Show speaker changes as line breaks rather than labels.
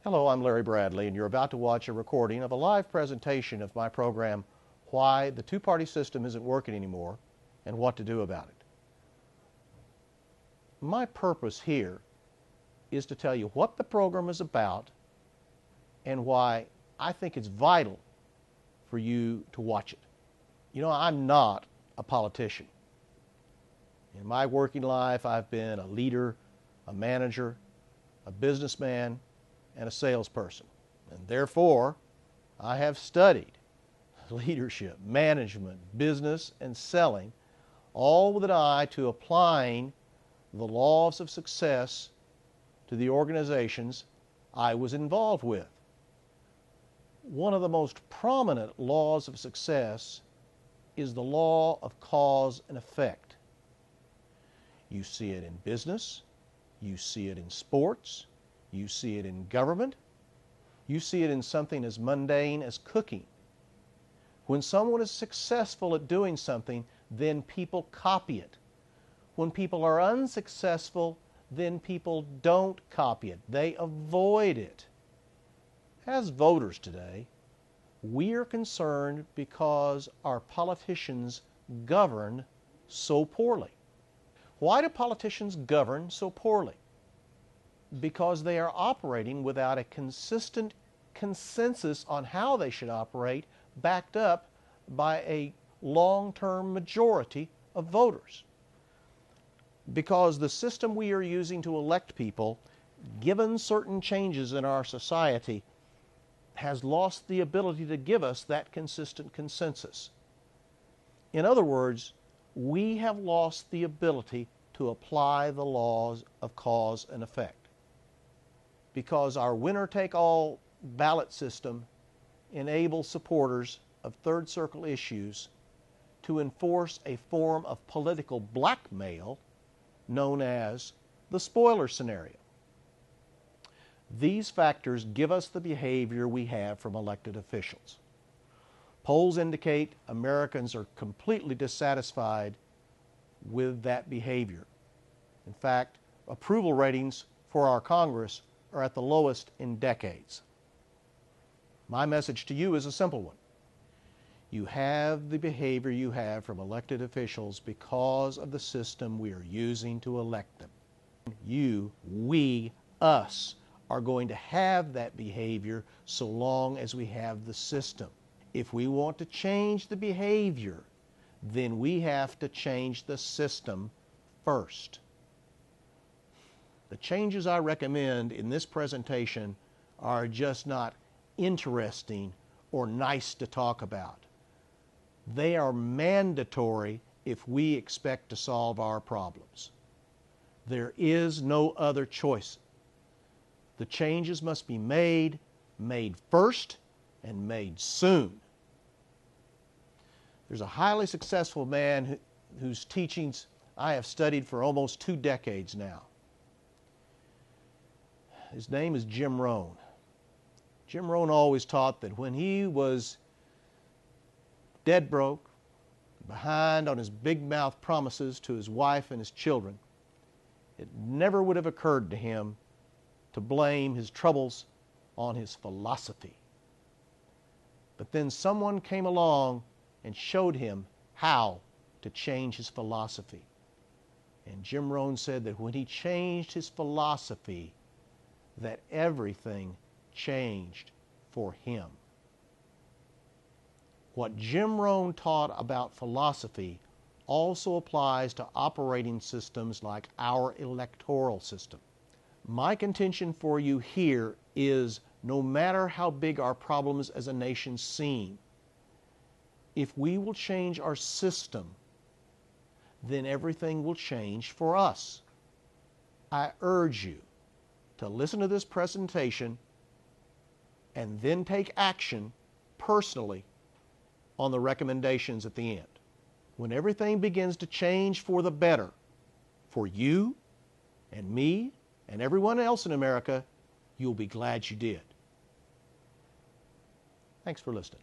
Hello, I'm Larry Bradley, and you're about to watch a recording of a live presentation of my program, Why the Two-Party System Isn't Working Anymore and What to Do About It. My purpose here is to tell you what the program is about and why I think it's vital for you to watch it. You know, I'm not a politician. In my working life, I've been a leader, a manager, a businessman, and a salesperson. And therefore, I have studied leadership, management, business, and selling, all with an eye to applying the laws of success to the organizations I was involved with. One of the most prominent laws of success is the law of cause and effect. You see it in business, you see it in sports, you see it in government. You see it in something as mundane as cooking. When someone is successful at doing something, then people copy it. When people are unsuccessful, then people don't copy it. They avoid it. As voters today, we are concerned because our politicians govern so poorly. Why do politicians govern so poorly? Because they are operating without a consistent consensus on how they should operate, backed up by a long-term majority of voters. Because the system we are using to elect people, given certain changes in our society, has lost the ability to give us that consistent consensus. In other words, we have lost the ability to apply the laws of cause and effect. Because our winner-take-all ballot system enables supporters of third circle issues to enforce a form of political blackmail known as the spoiler scenario. These factors give us the behavior we have from elected officials. Polls indicate Americans are completely dissatisfied with that behavior. In fact, approval ratings for our Congress are at the lowest in decades. My message to you is a simple one. You have the behavior you have from elected officials because of the system we are using to elect them. You, we, us, are going to have that behavior so long as we have the system. If we want to change the behavior, then we have to change the system first. The changes I recommend in this presentation are just not interesting or nice to talk about. They are mandatory if we expect to solve our problems. There is no other choice. The changes must be made first, and made soon. There's a highly successful man whose teachings I have studied for almost 2 decades now. His name is Jim Rohn. Jim Rohn always taught that when he was dead broke, behind on his big mouth promises to his wife and his children, it never would have occurred to him to blame his troubles on his philosophy. But then someone came along and showed him how to change his philosophy. And Jim Rohn said that when he changed his philosophy, that everything changed for him. What Jim Rohn taught about philosophy also applies to operating systems like our electoral system. My contention for you here is no matter how big our problems as a nation seem, if we will change our system, then everything will change for us. I urge you to listen to this presentation and then take action personally on the recommendations at the end. When everything begins to change for the better, for you and me and everyone else in America, you'll be glad you did. Thanks for listening.